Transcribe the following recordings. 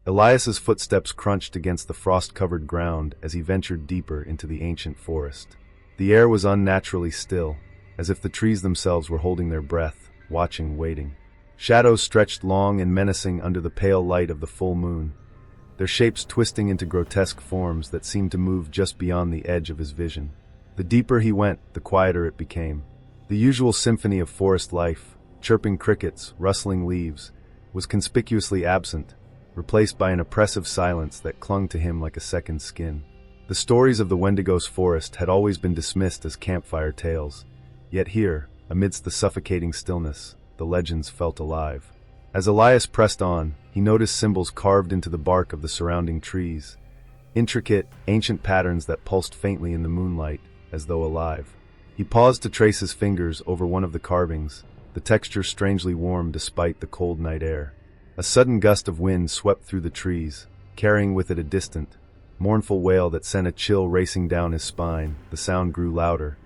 Elias's footsteps crunched against the frost-covered ground as he ventured deeper into the ancient forest. The air was unnaturally still, as if the trees themselves were holding their breath, watching, waiting. Shadows stretched long and menacing under the pale light of the full moon, their shapes twisting into grotesque forms that seemed to move just beyond the edge of his vision. The deeper he went, the quieter it became. The usual symphony of forest life, chirping crickets, rustling leaves, was conspicuously absent, replaced by an oppressive silence that clung to him like a second skin. The stories of the Wendigo's forest had always been dismissed as campfire tales, yet here, amidst the suffocating stillness, the legends felt alive. As Elias pressed on, he noticed symbols carved into the bark of the surrounding trees, intricate, ancient patterns that pulsed faintly in the moonlight, as though alive. He paused to trace his fingers over one of the carvings, the texture strangely warm despite the cold night air. A sudden gust of wind swept through the trees, carrying with it a distant, mournful wail that sent a chill racing down his spine. The sound grew louder,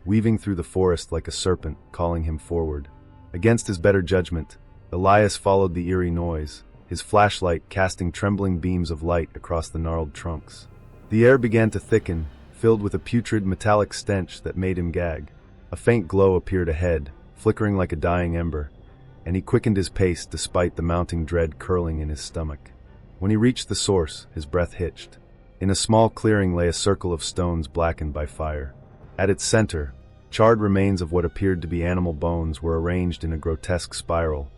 weaving through the forest like a serpent, calling him forward. Against his better judgment, Elias followed the eerie noise, his flashlight casting trembling beams of light across the gnarled trunks. The air began to thicken, filled with a putrid metallic stench that made him gag. A faint glow appeared ahead, flickering like a dying ember, and he quickened his pace despite the mounting dread curling in his stomach. When he reached the source, his breath hitched. In a small clearing lay a circle of stones blackened by fire. At its center, charred remains of what appeared to be animal bones were arranged in a grotesque spiral,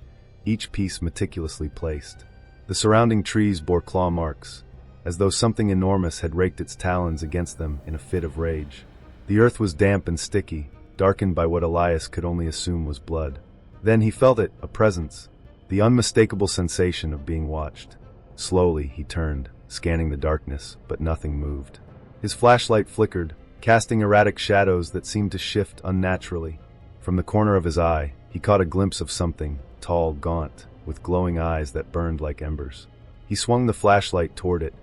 each piece meticulously placed. The surrounding trees bore claw marks, as though something enormous had raked its talons against them in a fit of rage. The earth was damp and sticky, darkened by what Elias could only assume was blood. Then he felt it, a presence, the unmistakable sensation of being watched. Slowly he turned, scanning the darkness, but nothing moved. His flashlight flickered, casting erratic shadows that seemed to shift unnaturally. From the corner of his eye, he caught a glimpse of something, tall, gaunt, with glowing eyes that burned like embers. He swung the flashlight toward it,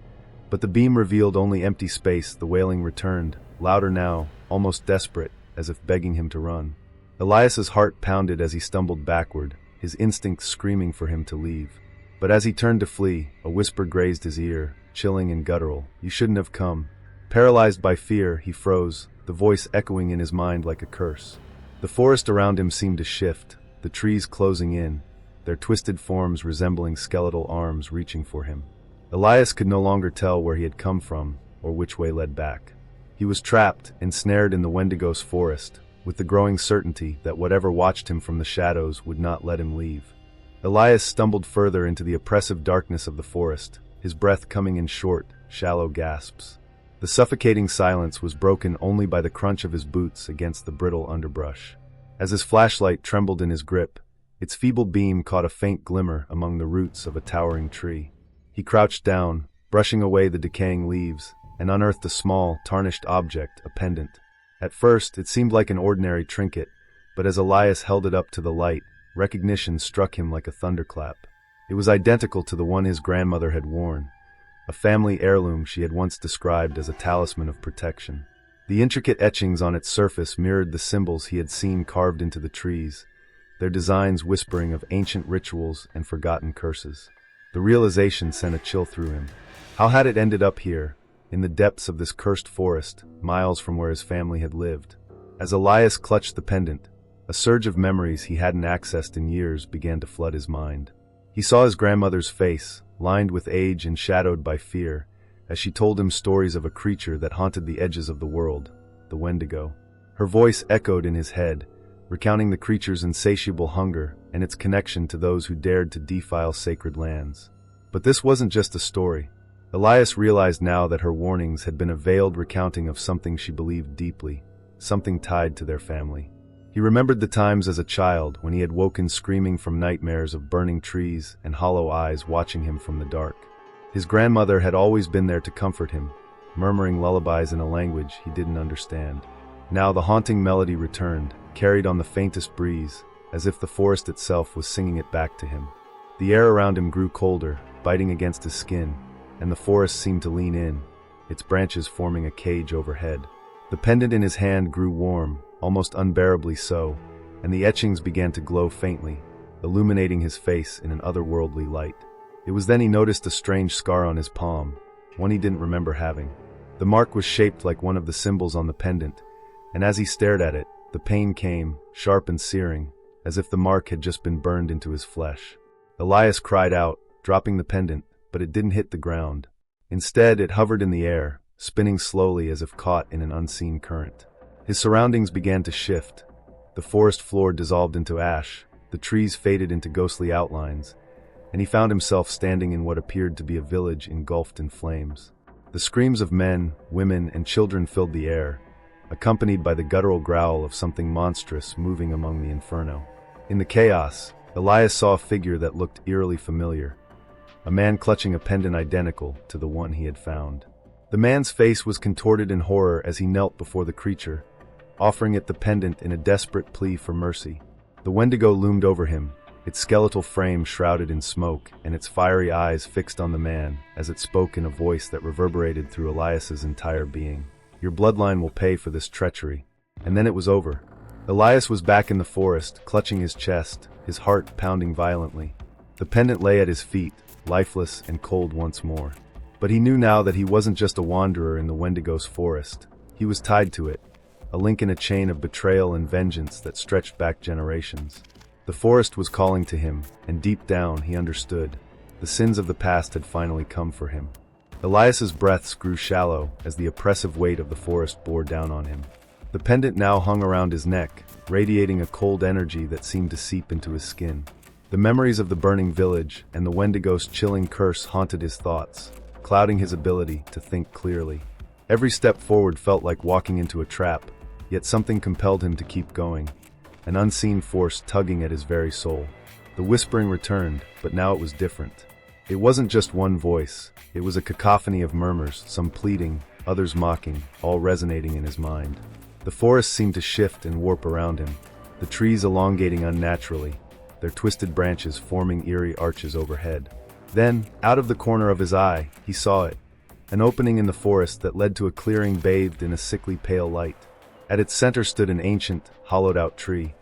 but the beam revealed only empty space. The wailing returned, louder now, almost desperate, as if begging him to run. Elias's heart pounded as he stumbled backward, his instincts screaming for him to leave. But as he turned to flee, a whisper grazed his ear, chilling and guttural. "You shouldn't have come." Paralyzed by fear, he froze, the voice echoing in his mind like a curse. The forest around him seemed to shift, the trees closing in, their twisted forms resembling skeletal arms reaching for him. Elias could no longer tell where he had come from, or which way led back. He was trapped, ensnared in the Wendigo's forest, with the growing certainty that whatever watched him from the shadows would not let him leave. Elias stumbled further into the oppressive darkness of the forest, his breath coming in short, shallow gasps. The suffocating silence was broken only by the crunch of his boots against the brittle underbrush. As his flashlight trembled in his grip, its feeble beam caught a faint glimmer among the roots of a towering tree. He crouched down, brushing away the decaying leaves, and unearthed a small, tarnished object, a pendant. At first, it seemed like an ordinary trinket, but as Elias held it up to the light, recognition struck him like a thunderclap. It was identical to the one his grandmother had worn, a family heirloom she had once described as a talisman of protection. The intricate etchings on its surface mirrored the symbols he had seen carved into the trees, their designs whispering of ancient rituals and forgotten curses. The realization sent a chill through him. How had it ended up here, in the depths of this cursed forest, miles from where his family had lived? As Elias clutched the pendant, a surge of memories he hadn't accessed in years began to flood his mind. He saw his grandmother's face, lined with age and shadowed by fear, as she told him stories of a creature that haunted the edges of the world, the Wendigo. Her voice echoed in his head, recounting the creature's insatiable hunger and its connection to those who dared to defile sacred lands. But this wasn't just a story. Elias realized now that her warnings had been a veiled recounting of something she believed deeply, something tied to their family. He remembered the times as a child when he had woken screaming from nightmares of burning trees and hollow eyes watching him from the dark. His grandmother had always been there to comfort him, murmuring lullabies in a language he didn't understand. Now the haunting melody returned, carried on the faintest breeze, as if the forest itself was singing it back to him. The air around him grew colder, biting against his skin, and the forest seemed to lean in, its branches forming a cage overhead. The pendant in his hand grew warm, almost unbearably so, and the etchings began to glow faintly, illuminating his face in an otherworldly light. It was then he noticed a strange scar on his palm, one he didn't remember having. The mark was shaped like one of the symbols on the pendant, and as he stared at it, the pain came, sharp and searing, as if the mark had just been burned into his flesh. Elias cried out, dropping the pendant, but it didn't hit the ground. Instead, it hovered in the air, spinning slowly as if caught in an unseen current. His surroundings began to shift. The forest floor dissolved into ash, the trees faded into ghostly outlines, and he found himself standing in what appeared to be a village engulfed in flames. The screams of men, women, and children filled the air, accompanied by the guttural growl of something monstrous moving among the inferno. In the chaos, Elias saw a figure that looked eerily familiar, a man clutching a pendant identical to the one he had found. The man's face was contorted in horror as he knelt before the creature, offering it the pendant in a desperate plea for mercy. The Wendigo loomed over him, its skeletal frame shrouded in smoke and its fiery eyes fixed on the man as it spoke in a voice that reverberated through Elias's entire being. "Your bloodline will pay for this treachery." And then it was over. Elias was back in the forest, clutching his chest, his heart pounding violently. The pendant lay at his feet, lifeless and cold once more. But he knew now that he wasn't just a wanderer in the Wendigo's forest. He was tied to it, a link in a chain of betrayal and vengeance that stretched back generations. The forest was calling to him, and deep down he understood. The sins of the past had finally come for him. Elias's breaths grew shallow as the oppressive weight of the forest bore down on him. The pendant now hung around his neck, radiating a cold energy that seemed to seep into his skin. The memories of the burning village and the Wendigo's chilling curse haunted his thoughts, clouding his ability to think clearly. Every step forward felt like walking into a trap, yet something compelled him to keep going, an unseen force tugging at his very soul. The whispering returned, but now it was different. It wasn't just one voice, it was a cacophony of murmurs, some pleading, others mocking, all resonating in his mind. The forest seemed to shift and warp around him, the trees elongating unnaturally, their twisted branches forming eerie arches overhead. Then, out of the corner of his eye, he saw it, an opening in the forest that led to a clearing bathed in a sickly pale light. At its center stood an ancient, hollowed-out tree,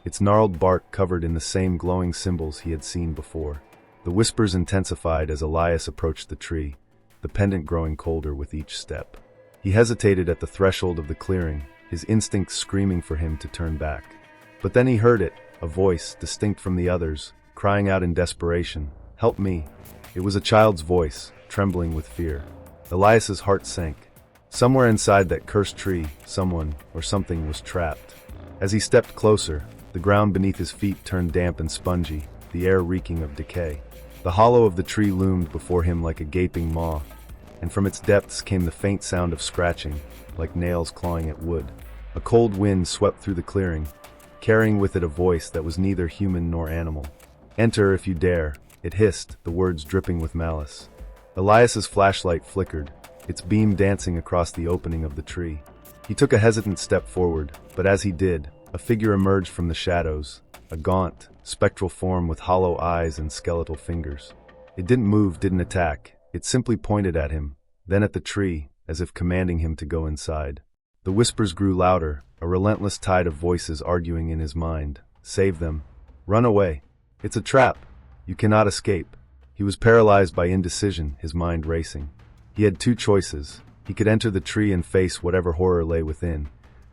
its gnarled bark covered in the same glowing symbols he had seen before. The whispers intensified as Elias approached the tree, the pendant growing colder with each step. He hesitated at the threshold of the clearing, his instincts screaming for him to turn back. But then he heard it, a voice, distinct from the others, crying out in desperation, "Help me!" It was a child's voice, trembling with fear. Elias's heart sank. Somewhere inside that cursed tree, someone or something was trapped. As he stepped closer, the ground beneath his feet turned damp and spongy, the air reeking of decay. The hollow of the tree loomed before him like a gaping maw, and from its depths came the faint sound of scratching, like nails clawing at wood. A cold wind swept through the clearing, carrying with it a voice that was neither human nor animal. "Enter if you dare," it hissed, the words dripping with malice. Elias's flashlight flickered, its beam dancing across the opening of the tree. He took a hesitant step forward, but as he did, a figure emerged from the shadows, a gaunt, spectral form with hollow eyes and skeletal fingers. It didn't move, didn't attack, it simply pointed at him, then at the tree, as if commanding him to go inside. The whispers grew louder, a relentless tide of voices arguing in his mind. "Save them. Run away. It's a trap. You cannot escape." He was paralyzed by indecision, his mind racing. He had two choices. He could enter the tree and face whatever horror lay within,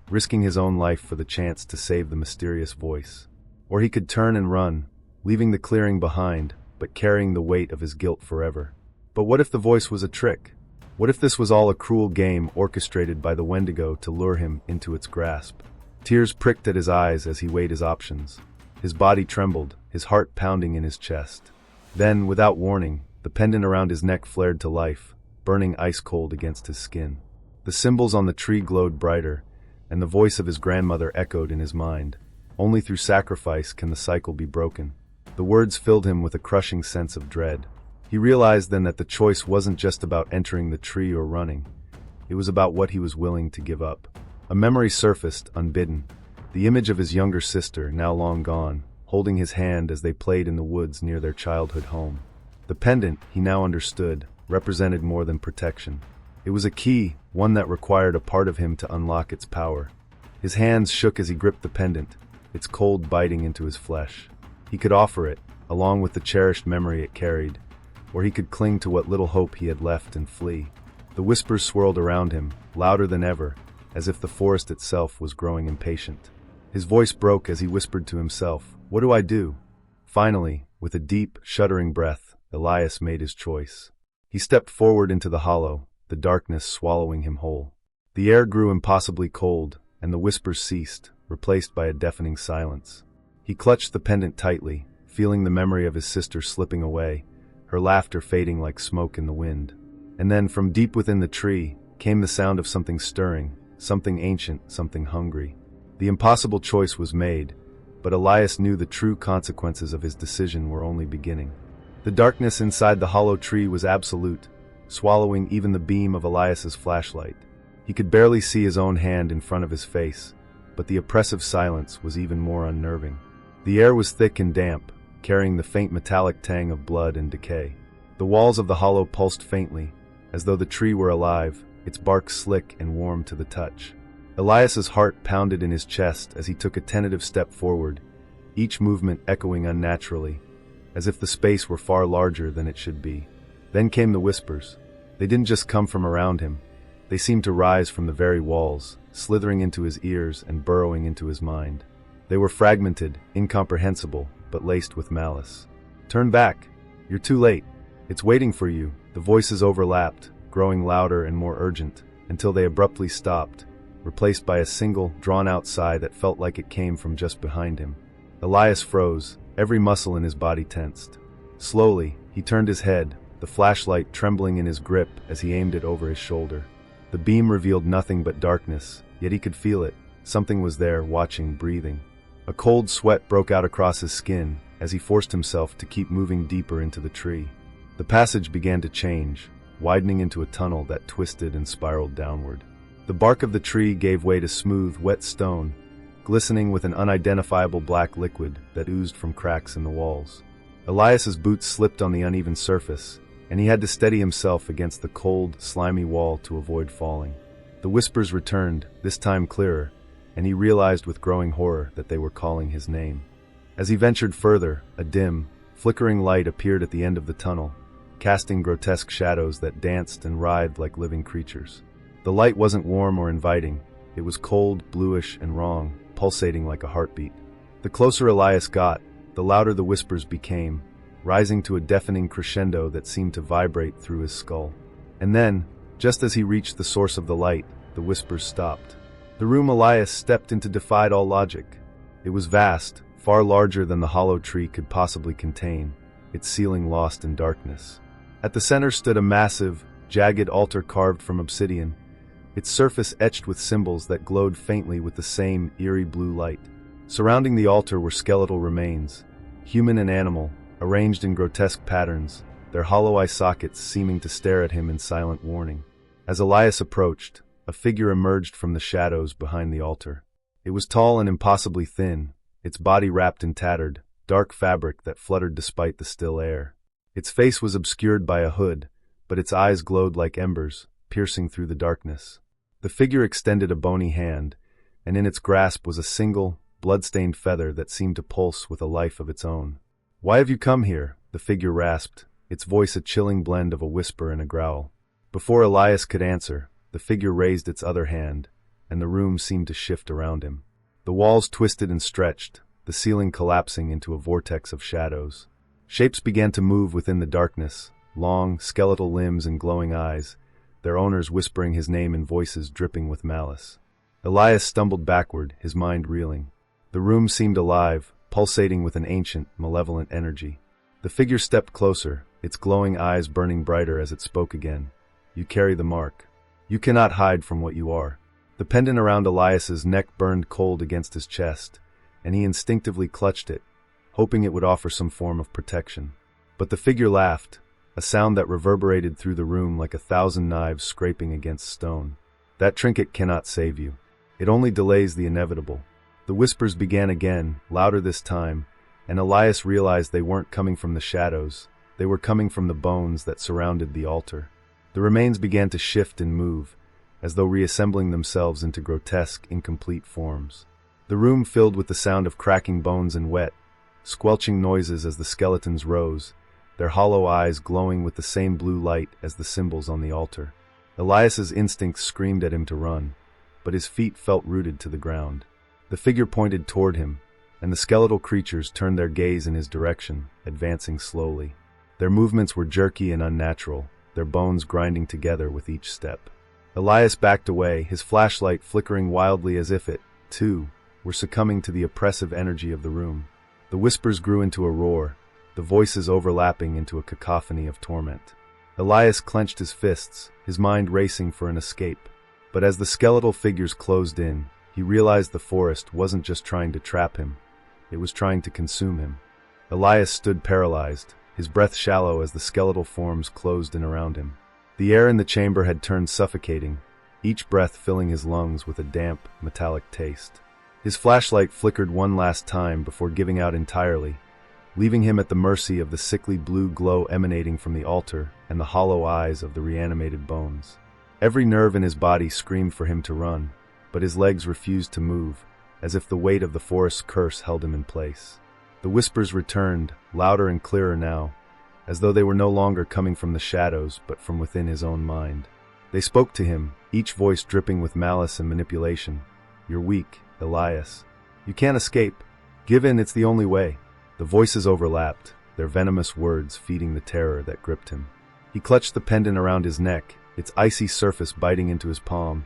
risking his own life for the chance to save the mysterious voice. Or he could turn and run, leaving the clearing behind, but carrying the weight of his guilt forever. But what if the voice was a trick? What if this was all a cruel game orchestrated by the Wendigo to lure him into its grasp? Tears pricked at his eyes as he weighed his options. His body trembled, his heart pounding in his chest. Then, without warning, the pendant around his neck flared to life, burning ice-cold against his skin. The symbols on the tree glowed brighter, and the voice of his grandmother echoed in his mind. Only through sacrifice can the cycle be broken. The words filled him with a crushing sense of dread. He realized then that the choice wasn't just about entering the tree or running. It was about what he was willing to give up. A memory surfaced, unbidden. The image of his younger sister, now long gone, holding his hand as they played in the woods near their childhood home. The pendant, he now understood, represented more than protection. It was a key, one that required a part of him to unlock its power. His hands shook as he gripped the pendant, its cold biting into his flesh. He could offer it, along with the cherished memory it carried, or he could cling to what little hope he had left and flee. The whispers swirled around him, louder than ever, as if the forest itself was growing impatient. His voice broke as he whispered to himself, "What do I do?" Finally, with a deep, shuddering breath, Elias made his choice. He stepped forward into the hollow, the darkness swallowing him whole. The air grew impossibly cold, and the whispers ceased, replaced by a deafening silence. He clutched the pendant tightly, feeling the memory of his sister slipping away, her laughter fading like smoke in the wind. And then, from deep within the tree, came the sound of something stirring, something ancient, something hungry. The impossible choice was made, but Elias knew the true consequences of his decision were only beginning. The darkness inside the hollow tree was absolute, swallowing even the beam of Elias's flashlight. He could barely see his own hand in front of his face, but the oppressive silence was even more unnerving. The air was thick and damp, carrying the faint metallic tang of blood and decay. The walls of the hollow pulsed faintly, as though the tree were alive, its bark slick and warm to the touch. Elias's heart pounded in his chest as he took a tentative step forward, each movement echoing unnaturally, as if the space were far larger than it should be. Then came the whispers. They didn't just come from around him. They seemed to rise from the very walls, slithering into his ears and burrowing into his mind. They were fragmented, incomprehensible, but laced with malice. "Turn back. You're too late. It's waiting for you." The voices overlapped, growing louder and more urgent, until they abruptly stopped, replaced by a single, drawn-out sigh that felt like it came from just behind him. Elias froze, every muscle in his body tensed. Slowly, he turned his head, the flashlight trembling in his grip as he aimed it over his shoulder. The beam revealed nothing but darkness, yet he could feel it. Something was there, watching, breathing. A cold sweat broke out across his skin as he forced himself to keep moving deeper into the tree. The passage began to change, widening into a tunnel that twisted and spiraled downward. The bark of the tree gave way to smooth, wet stone, glistening with an unidentifiable black liquid that oozed from cracks in the walls. Elias's boots slipped on the uneven surface, and he had to steady himself against the cold, slimy wall to avoid falling. The whispers returned, this time clearer, and he realized with growing horror that they were calling his name. As he ventured further, a dim, flickering light appeared at the end of the tunnel, casting grotesque shadows that danced and writhed like living creatures. The light wasn't warm or inviting. It was cold, bluish, and wrong, pulsating like a heartbeat. The closer Elias got, the louder the whispers became, rising to a deafening crescendo that seemed to vibrate through his skull. And then, just as he reached the source of the light, the whispers stopped. The room Elias stepped into defied all logic. It was vast, far larger than the hollow tree could possibly contain, its ceiling lost in darkness. At the center stood a massive, jagged altar carved from obsidian, its surface etched with symbols that glowed faintly with the same eerie blue light. Surrounding the altar were skeletal remains, human and animal, arranged in grotesque patterns, their hollow eye sockets seeming to stare at him in silent warning. As Elias approached, a figure emerged from the shadows behind the altar. It was tall and impossibly thin, its body wrapped in tattered, dark fabric that fluttered despite the still air. Its face was obscured by a hood, but its eyes glowed like embers, piercing through the darkness. The figure extended a bony hand, and in its grasp was a single, blood-stained feather that seemed to pulse with a life of its own. "Why have you come here?" the figure rasped, its voice a chilling blend of a whisper and a growl. Before Elias could answer, the figure raised its other hand, and the room seemed to shift around him. The walls twisted and stretched, the ceiling collapsing into a vortex of shadows. Shapes began to move within the darkness, long, skeletal limbs and glowing eyes, their owners whispering his name in voices dripping with malice. Elias stumbled backward, his mind reeling. The room seemed alive, pulsating with an ancient, malevolent energy. The figure stepped closer, its glowing eyes burning brighter as it spoke again. "You carry the mark. You cannot hide from what you are." The pendant around Elias's neck burned cold against his chest, and he instinctively clutched it, hoping it would offer some form of protection. But the figure laughed, a sound that reverberated through the room like 1,000 knives scraping against stone. "That trinket cannot save you. It only delays the inevitable." The whispers began again, louder this time, and Elias realized they weren't coming from the shadows. They were coming from the bones that surrounded the altar. The remains began to shift and move, as though reassembling themselves into grotesque, incomplete forms. The room filled with the sound of cracking bones and wet, squelching noises as the skeletons rose, their hollow eyes glowing with the same blue light as the symbols on the altar. Elias's instincts screamed at him to run, but his feet felt rooted to the ground. The figure pointed toward him, and the skeletal creatures turned their gaze in his direction, advancing slowly. Their movements were jerky and unnatural, their bones grinding together with each step. Elias backed away, his flashlight flickering wildly as if it, too, were succumbing to the oppressive energy of the room. The whispers grew into a roar, the voices overlapping into a cacophony of torment. Elias clenched his fists, his mind racing for an escape. But as the skeletal figures closed in, he realized the forest wasn't just trying to trap him, it was trying to consume him. Elias stood paralyzed, his breath shallow as the skeletal forms closed in around him. The air in the chamber had turned suffocating, each breath filling his lungs with a damp, metallic taste. His flashlight flickered one last time before giving out entirely, leaving him at the mercy of the sickly blue glow emanating from the altar and the hollow eyes of the reanimated bones. Every nerve in his body screamed for him to run, but his legs refused to move, as if the weight of the forest's curse held him in place. The whispers returned, louder and clearer now, as though they were no longer coming from the shadows but from within his own mind. They spoke to him, each voice dripping with malice and manipulation. "You're weak, Elias. You can't escape. Give in, it's the only way." The voices overlapped, their venomous words feeding the terror that gripped him. He clutched the pendant around his neck, its icy surface biting into his palm,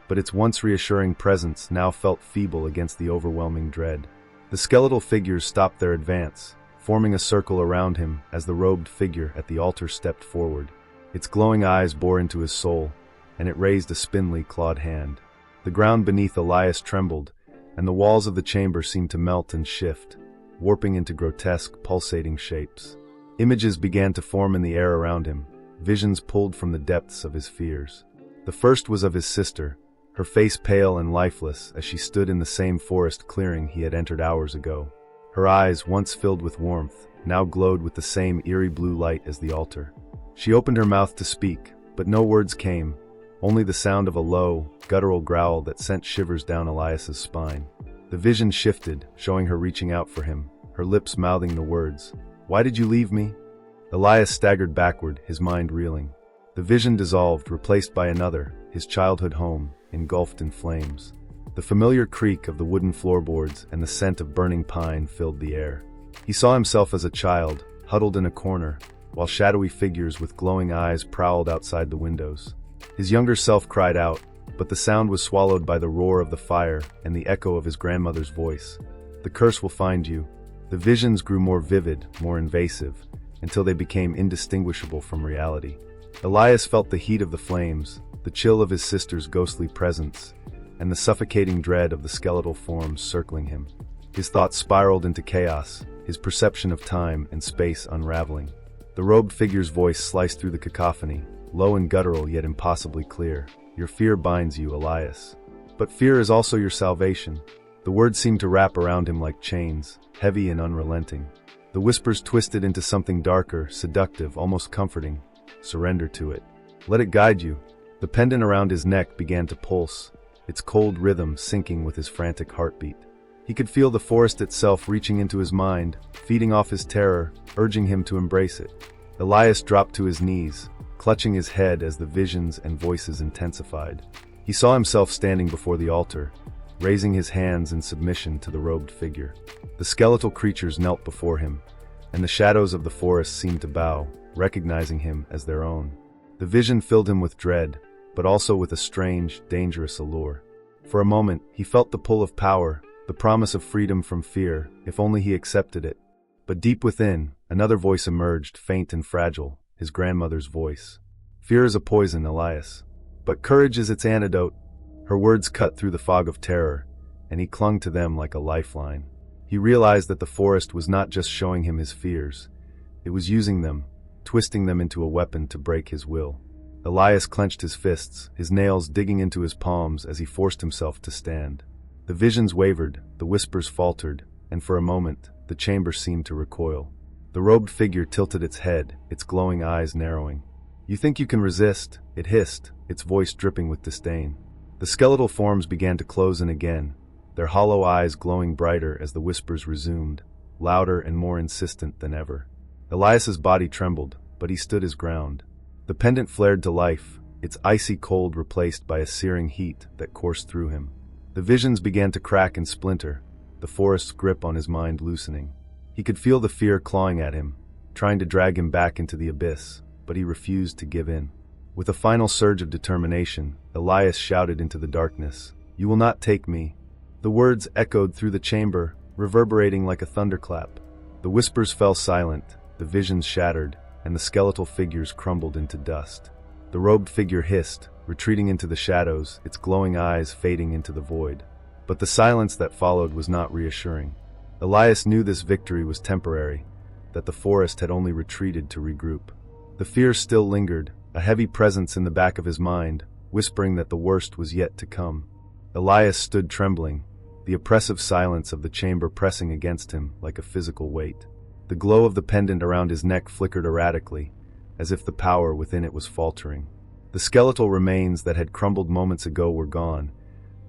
but its once reassuring presence now felt feeble against the overwhelming dread. The skeletal figures stopped their advance, forming a circle around him as the robed figure at the altar stepped forward. Its glowing eyes bore into his soul, and it raised a spindly, clawed hand. The ground beneath Elias trembled, and the walls of the chamber seemed to melt and shift, warping into grotesque, pulsating shapes. Images began to form in the air around him, visions pulled from the depths of his fears. The first was of his sister, her face pale and lifeless as she stood in the same forest clearing he had entered hours ago. Her eyes, once filled with warmth, now glowed with the same eerie blue light as the altar. She opened her mouth to speak, but no words came, only the sound of a low, guttural growl that sent shivers down Elias's spine. The vision shifted, showing her reaching out for him, her lips mouthing the words, "Why did you leave me?" Elias staggered backward, his mind reeling. The vision dissolved, replaced by another, his childhood home, engulfed in flames. The familiar creak of the wooden floorboards and the scent of burning pine filled the air. He saw himself as a child, huddled in a corner, while shadowy figures with glowing eyes prowled outside the windows. His younger self cried out, but the sound was swallowed by the roar of the fire and the echo of his grandmother's voice. "The curse will find you." The visions grew more vivid, more invasive, until they became indistinguishable from reality. Elias felt the heat of the flames, the chill of his sister's ghostly presence, and the suffocating dread of the skeletal forms circling him. His thoughts spiraled into chaos, his perception of time and space unraveling. The robed figure's voice sliced through the cacophony, low and guttural yet impossibly clear. "Your fear binds you, Elias. But fear is also your salvation." The words seemed to wrap around him like chains, heavy and unrelenting. The whispers twisted into something darker, seductive, almost comforting. "Surrender to it. Let it guide you." The pendant around his neck began to pulse, its cold rhythm syncing with his frantic heartbeat. He could feel the forest itself reaching into his mind, feeding off his terror, urging him to embrace it. Elias dropped to his knees, clutching his head as the visions and voices intensified. He saw himself standing before the altar, raising his hands in submission to the robed figure. The skeletal creatures knelt before him, and the shadows of the forest seemed to bow, recognizing him as their own. The vision filled him with dread, but also with a strange, dangerous allure. For a moment, he felt the pull of power, the promise of freedom from fear, if only he accepted it. But deep within, another voice emerged, faint and fragile, his grandmother's voice. "Fear is a poison, Elias, but courage is its antidote." Her words cut through the fog of terror, and he clung to them like a lifeline. He realized that the forest was not just showing him his fears, it was using them, twisting them into a weapon to break his will. Elias clenched his fists, his nails digging into his palms as he forced himself to stand. The visions wavered, the whispers faltered, and for a moment, the chamber seemed to recoil. The robed figure tilted its head, its glowing eyes narrowing. "You think you can resist?" it hissed, its voice dripping with disdain. The skeletal forms began to close in again, their hollow eyes glowing brighter as the whispers resumed, louder and more insistent than ever. Elias's body trembled, but he stood his ground. The pendant flared to life, its icy cold replaced by a searing heat that coursed through him. The visions began to crack and splinter, the forest's grip on his mind loosening. He could feel the fear clawing at him, trying to drag him back into the abyss, but he refused to give in. With a final surge of determination, Elias shouted into the darkness, "You will not take me." The words echoed through the chamber, reverberating like a thunderclap. The whispers fell silent, the visions shattered, and the skeletal figures crumbled into dust. The robed figure hissed, retreating into the shadows, its glowing eyes fading into the void. But the silence that followed was not reassuring. Elias knew this victory was temporary, that the forest had only retreated to regroup. The fear still lingered, a heavy presence in the back of his mind, whispering that the worst was yet to come. Elias stood trembling, the oppressive silence of the chamber pressing against him like a physical weight. The glow of the pendant around his neck flickered erratically, as if the power within it was faltering. The skeletal remains that had crumbled moments ago were gone,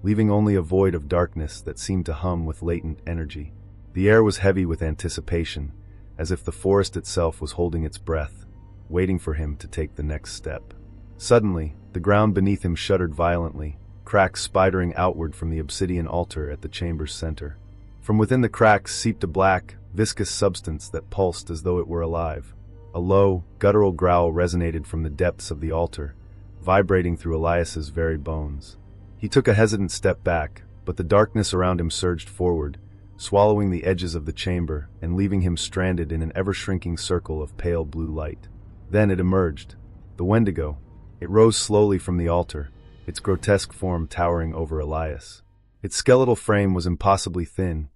leaving only a void of darkness that seemed to hum with latent energy. The air was heavy with anticipation, as if the forest itself was holding its breath, waiting for him to take the next step. Suddenly, the ground beneath him shuddered violently, cracks spidering outward from the obsidian altar at the chamber's center. From within the cracks seeped a black, viscous substance that pulsed as though it were alive. A low, guttural growl resonated from the depths of the altar, vibrating through Elias's very bones. He took a hesitant step back, but the darkness around him surged forward, swallowing the edges of the chamber and leaving him stranded in an ever-shrinking circle of pale blue light. Then it emerged. The Wendigo. It rose slowly from the altar, its grotesque form towering over Elias. Its skeletal frame was impossibly thin,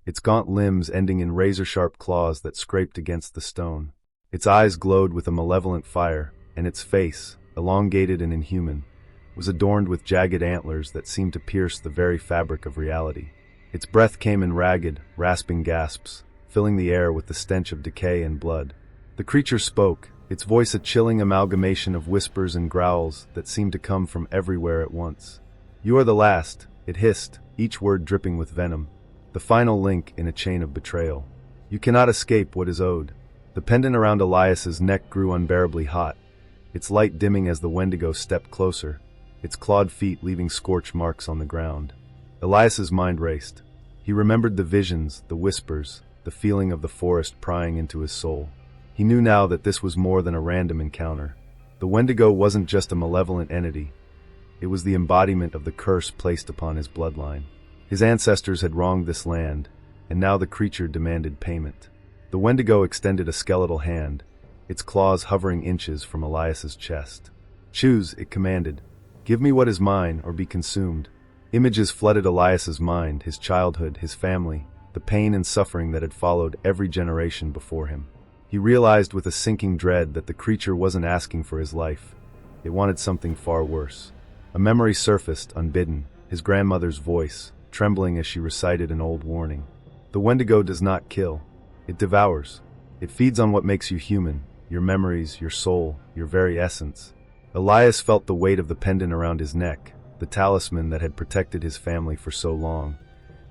its gaunt limbs ending in razor-sharp claws that scraped against the stone. Its eyes glowed with a malevolent fire, and its face, elongated and inhuman, was adorned with jagged antlers that seemed to pierce the very fabric of reality. Its breath came in ragged, rasping gasps, filling the air with the stench of decay and blood. The creature spoke, its voice a chilling amalgamation of whispers and growls that seemed to come from everywhere at once. "You are the last," it hissed, each word dripping with venom, the final link in a chain of betrayal. "You cannot escape what is owed." The pendant around Elias's neck grew unbearably hot, its light dimming as the Wendigo stepped closer, its clawed feet leaving scorch marks on the ground. Elias's mind raced. He remembered the visions, the whispers, the feeling of the forest prying into his soul. He knew now that this was more than a random encounter. The Wendigo wasn't just a malevolent entity. It was the embodiment of the curse placed upon his bloodline. His ancestors had wronged this land, and now the creature demanded payment. The Wendigo extended a skeletal hand, its claws hovering inches from Elias's chest. "Choose," it commanded. "Give me what is mine, or be consumed." Images flooded Elias's mind, his childhood, his family, the pain and suffering that had followed every generation before him. He realized with a sinking dread that the creature wasn't asking for his life. It wanted something far worse. A memory surfaced, unbidden, his grandmother's voice, trembling as she recited an old warning. "The Wendigo does not kill. It devours. It feeds on what makes you human, your memories, your soul, your very essence." Elias felt the weight of the pendant around his neck, the talisman that had protected his family for so long,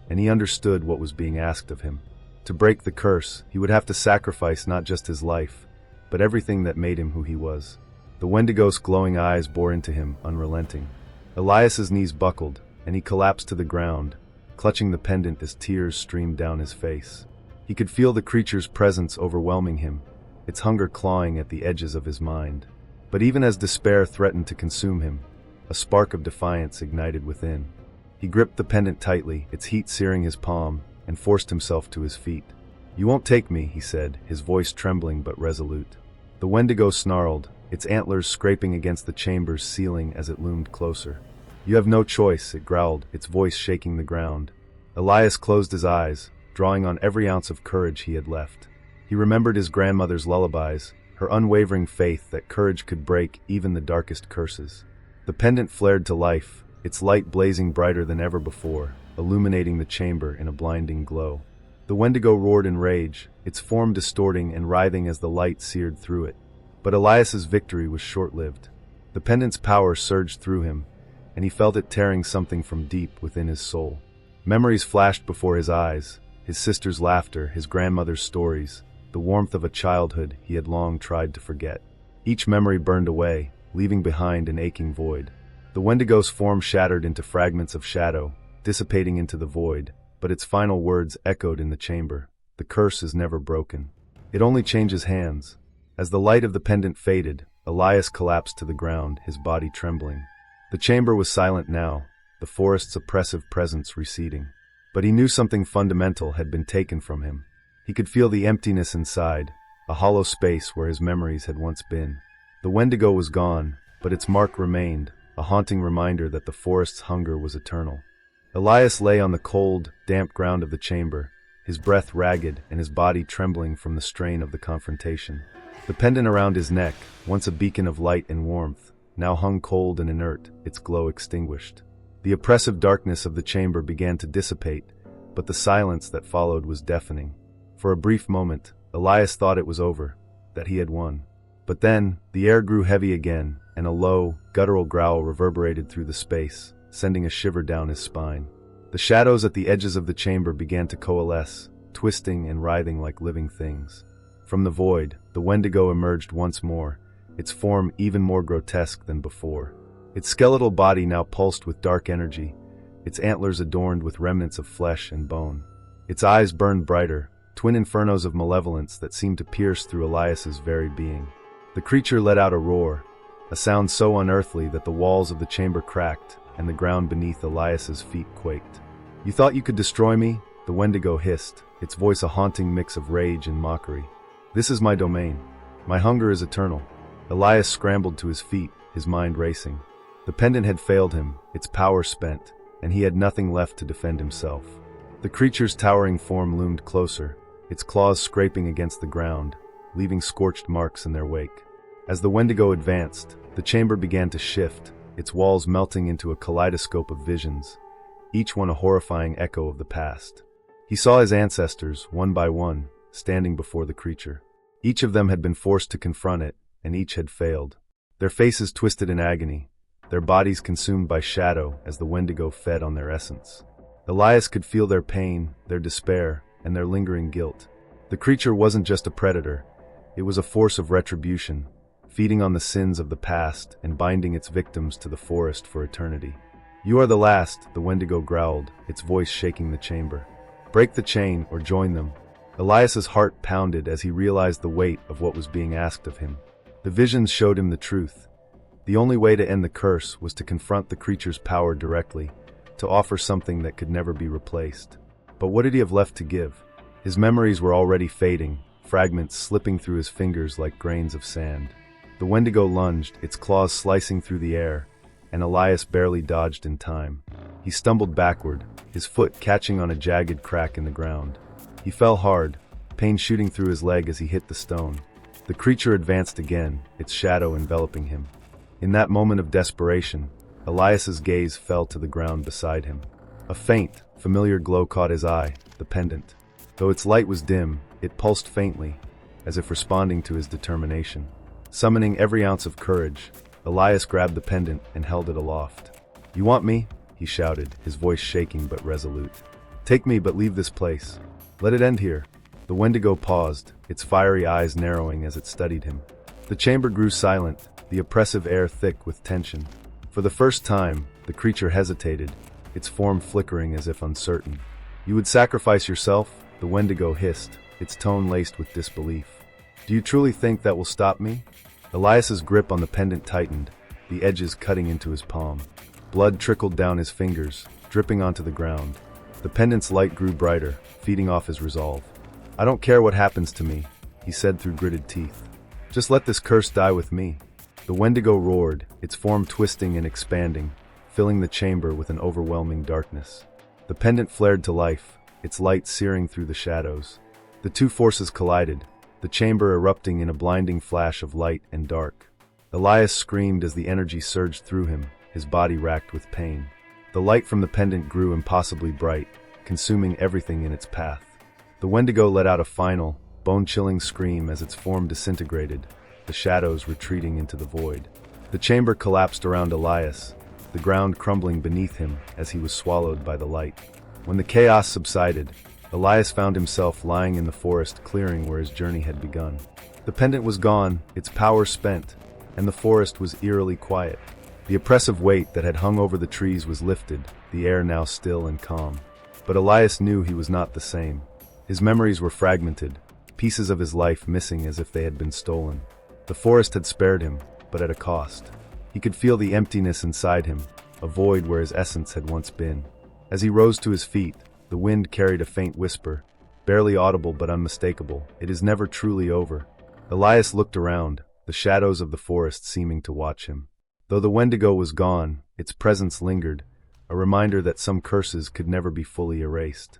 and he understood what was being asked of him. To break the curse, he would have to sacrifice not just his life, but everything that made him who he was. The Wendigo's glowing eyes bore into him, unrelenting. Elias's knees buckled, and he collapsed to the ground, clutching the pendant as tears streamed down his face. He could feel the creature's presence overwhelming him, its hunger clawing at the edges of his mind. But even as despair threatened to consume him, a spark of defiance ignited within. He gripped the pendant tightly, its heat searing his palm, and forced himself to his feet. "You won't take me," he said, his voice trembling but resolute. The Wendigo snarled, its antlers scraping against the chamber's ceiling as it loomed closer. "You have no choice," it growled, its voice shaking the ground. Elias closed his eyes, drawing on every ounce of courage he had left. He remembered his grandmother's lullabies, her unwavering faith that courage could break even the darkest curses. The pendant flared to life, its light blazing brighter than ever before, illuminating the chamber in a blinding glow. The Wendigo roared in rage, its form distorting and writhing as the light seared through it. But Elias's victory was short-lived. The pendant's power surged through him, and he felt it tearing something from deep within his soul. Memories flashed before his eyes, his sister's laughter, his grandmother's stories, the warmth of a childhood he had long tried to forget. Each memory burned away, leaving behind an aching void. The Wendigo's form shattered into fragments of shadow, dissipating into the void, but its final words echoed in the chamber. The curse is never broken. It only changes hands. As the light of the pendant faded, Elias collapsed to the ground, his body trembling. The chamber was silent now, the forest's oppressive presence receding. But he knew something fundamental had been taken from him. He could feel the emptiness inside, a hollow space where his memories had once been. The Wendigo was gone, but its mark remained, a haunting reminder that the forest's hunger was eternal. Elias lay on the cold, damp ground of the chamber, his breath ragged and his body trembling from the strain of the confrontation. The pendant around his neck, once a beacon of light and warmth, now hung cold and inert, its glow extinguished. The oppressive darkness of the chamber began to dissipate, but the silence that followed was deafening. For a brief moment, Elias thought it was over, that he had won. But then, the air grew heavy again, and a low, guttural growl reverberated through the space, sending a shiver down his spine. The shadows at the edges of the chamber began to coalesce, twisting and writhing like living things. From the void, the Wendigo emerged once more, its form even more grotesque than before. Its skeletal body now pulsed with dark energy, its antlers adorned with remnants of flesh and bone. Its eyes burned brighter, twin infernos of malevolence that seemed to pierce through Elias's very being. The creature let out a roar, a sound so unearthly that the walls of the chamber cracked and the ground beneath Elias's feet quaked. "You thought you could destroy me?" the Wendigo hissed, its voice a haunting mix of rage and mockery. "This is my domain. My hunger is eternal." Elias scrambled to his feet, his mind racing. The pendant had failed him, its power spent, and he had nothing left to defend himself. The creature's towering form loomed closer, its claws scraping against the ground, leaving scorched marks in their wake. As the Wendigo advanced, the chamber began to shift, its walls melting into a kaleidoscope of visions, each one a horrifying echo of the past. He saw his ancestors, one by one, standing before the creature. Each of them had been forced to confront it, and each had failed. Their faces twisted in agony, their bodies consumed by shadow as the Wendigo fed on their essence. Elias could feel their pain, their despair, and their lingering guilt. The creature wasn't just a predator, it was a force of retribution, feeding on the sins of the past and binding its victims to the forest for eternity. "You are the last," the Wendigo growled, its voice shaking the chamber. "Break the chain or join them." Elias's heart pounded as he realized the weight of what was being asked of him. The visions showed him the truth. The only way to end the curse was to confront the creature's power directly, to offer something that could never be replaced. But what did he have left to give? His memories were already fading, fragments slipping through his fingers like grains of sand. The Wendigo lunged, its claws slicing through the air, and Elias barely dodged in time. He stumbled backward, his foot catching on a jagged crack in the ground. He fell hard, pain shooting through his leg as he hit the stone. The creature advanced again, its shadow enveloping him. In that moment of desperation, Elias's gaze fell to the ground beside him. A faint, familiar glow caught his eye, the pendant. Though its light was dim, it pulsed faintly, as if responding to his determination. Summoning every ounce of courage, Elias grabbed the pendant and held it aloft. "You want me?" he shouted, his voice shaking but resolute. "Take me, but leave this place. Let it end here." The Wendigo paused, its fiery eyes narrowing as it studied him. The chamber grew silent, the oppressive air thick with tension. For the first time, the creature hesitated, its form flickering as if uncertain. "You would sacrifice yourself?" the Wendigo hissed, its tone laced with disbelief. "Do you truly think that will stop me?" Elias's grip on the pendant tightened, the edges cutting into his palm. Blood trickled down his fingers, dripping onto the ground. The pendant's light grew brighter, feeding off his resolve. "I don't care what happens to me," he said through gritted teeth. "Just let this curse die with me." The Wendigo roared, its form twisting and expanding, filling the chamber with an overwhelming darkness. The pendant flared to life, its light searing through the shadows. The two forces collided, the chamber erupting in a blinding flash of light and dark. Elias screamed as the energy surged through him, his body racked with pain. The light from the pendant grew impossibly bright, consuming everything in its path. The Wendigo let out a final, bone-chilling scream as its form disintegrated, the shadows retreating into the void. The chamber collapsed around Elias, the ground crumbling beneath him as he was swallowed by the light. When the chaos subsided, Elias found himself lying in the forest clearing where his journey had begun. The pendant was gone, its power spent, and the forest was eerily quiet. The oppressive weight that had hung over the trees was lifted, the air now still and calm. But Elias knew he was not the same. His memories were fragmented, pieces of his life missing as if they had been stolen. The forest had spared him, but at a cost. He could feel the emptiness inside him, a void where his essence had once been. As he rose to his feet, the wind carried a faint whisper, barely audible but unmistakable. It is never truly over. Elias looked around, the shadows of the forest seeming to watch him. Though the Wendigo was gone, its presence lingered, a reminder that some curses could never be fully erased.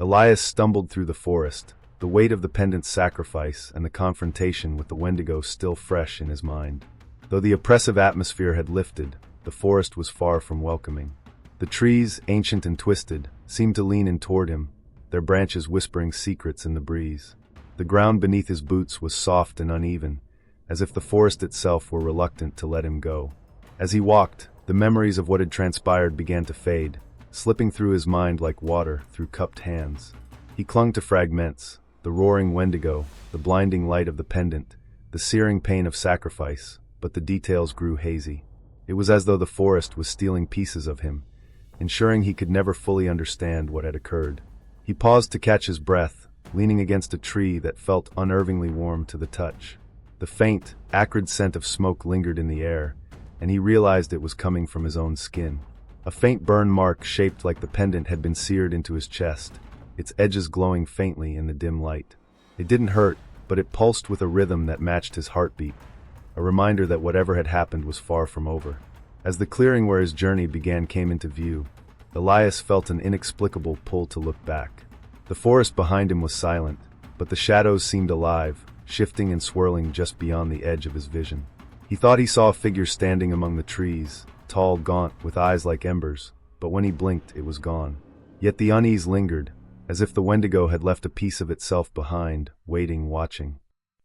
Elias stumbled through the forest, the weight of the pendant's sacrifice and the confrontation with the Wendigo still fresh in his mind. Though the oppressive atmosphere had lifted, the forest was far from welcoming. The trees, ancient and twisted, seemed to lean in toward him, their branches whispering secrets in the breeze. The ground beneath his boots was soft and uneven, as if the forest itself were reluctant to let him go. As he walked, the memories of what had transpired began to fade, slipping through his mind like water through cupped hands. He clung to fragments, the roaring Wendigo, the blinding light of the pendant, the searing pain of sacrifice, but the details grew hazy. It was as though the forest was stealing pieces of him, ensuring he could never fully understand what had occurred. He paused to catch his breath, leaning against a tree that felt unnervingly warm to the touch. The faint, acrid scent of smoke lingered in the air, and he realized it was coming from his own skin. A faint burn mark shaped like the pendant had been seared into his chest, its edges glowing faintly in the dim light. It didn't hurt, but it pulsed with a rhythm that matched his heartbeat, a reminder that whatever had happened was far from over. As the clearing where his journey began came into view, Elias felt an inexplicable pull to look back. The forest behind him was silent, but the shadows seemed alive, shifting and swirling just beyond the edge of his vision. He thought he saw a figure standing among the trees, tall, gaunt, with eyes like embers, but when he blinked, it was gone. Yet the unease lingered, as if the Wendigo had left a piece of itself behind, waiting, watching.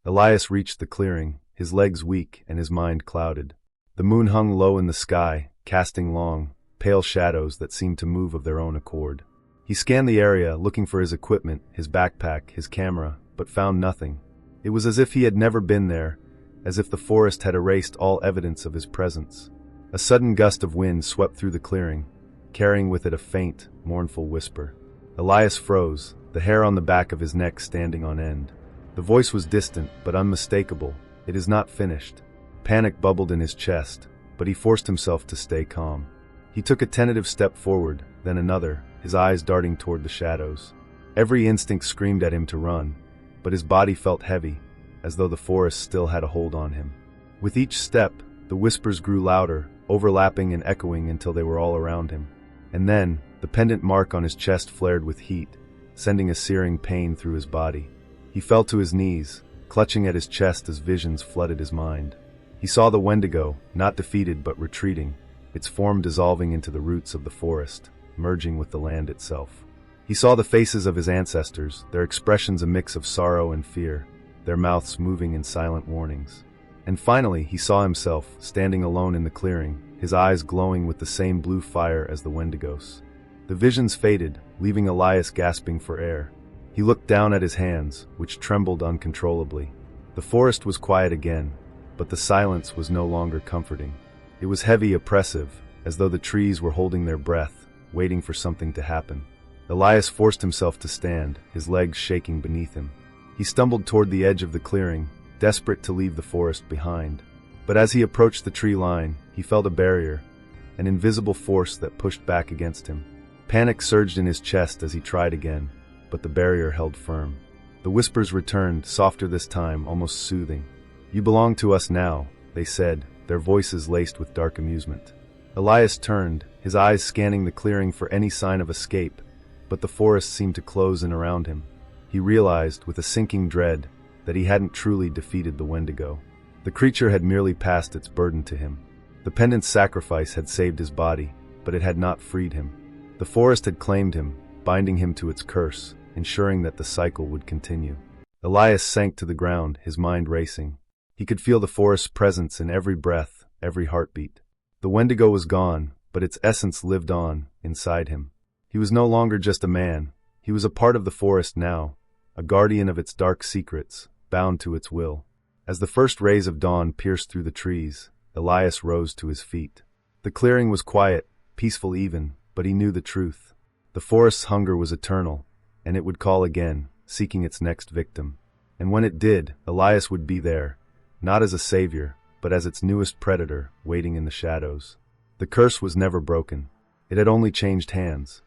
Elias reached the clearing, his legs weak and his mind clouded. The moon hung low in the sky, casting long, pale shadows that seemed to move of their own accord. He scanned the area, looking for his equipment, his backpack, his camera, but found nothing. It was as if he had never been there, as if the forest had erased all evidence of his presence. A sudden gust of wind swept through the clearing, carrying with it a faint, mournful whisper. Elias froze, the hair on the back of his neck standing on end. The voice was distant, but unmistakable. "It is not finished." Panic bubbled in his chest, but he forced himself to stay calm. He took a tentative step forward, then another, his eyes darting toward the shadows. Every instinct screamed at him to run, but his body felt heavy, as though the forest still had a hold on him. With each step, the whispers grew louder, overlapping and echoing until they were all around him. And then, the pendant mark on his chest flared with heat, sending a searing pain through his body. He fell to his knees, clutching at his chest as visions flooded his mind. He saw the Wendigo, not defeated but retreating, its form dissolving into the roots of the forest, merging with the land itself. He saw the faces of his ancestors, their expressions a mix of sorrow and fear, their mouths moving in silent warnings. And finally, he saw himself, standing alone in the clearing, his eyes glowing with the same blue fire as the Wendigo's. The visions faded, leaving Elias gasping for air. He looked down at his hands, which trembled uncontrollably. The forest was quiet again, but the silence was no longer comforting. It was heavy, oppressive, as though the trees were holding their breath, waiting for something to happen. Elias forced himself to stand, his legs shaking beneath him. He stumbled toward the edge of the clearing, desperate to leave the forest behind. But as he approached the tree line, he felt a barrier, an invisible force that pushed back against him. Panic surged in his chest as he tried again, but the barrier held firm. The whispers returned, softer this time, almost soothing. "You belong to us now," they said, their voices laced with dark amusement. Elias turned, his eyes scanning the clearing for any sign of escape, but the forest seemed to close in around him. He realized, with a sinking dread, that he hadn't truly defeated the Wendigo. The creature had merely passed its burden to him. The pendant's sacrifice had saved his body, but it had not freed him. The forest had claimed him, binding him to its curse, ensuring that the cycle would continue. Elias sank to the ground, his mind racing. He could feel the forest's presence in every breath, every heartbeat. The Wendigo was gone, but its essence lived on, inside him. He was no longer just a man, He was a part of the forest now, a guardian of its dark secrets, bound to its will. As the first rays of dawn pierced through the trees, Elias rose to his feet. The clearing was quiet, peaceful even, but he knew the truth. The forest's hunger was eternal, and it would call again, seeking its next victim. And when it did, Elias would be there, not as a savior, but as its newest predator, waiting in the shadows. The curse was never broken. It had only changed hands.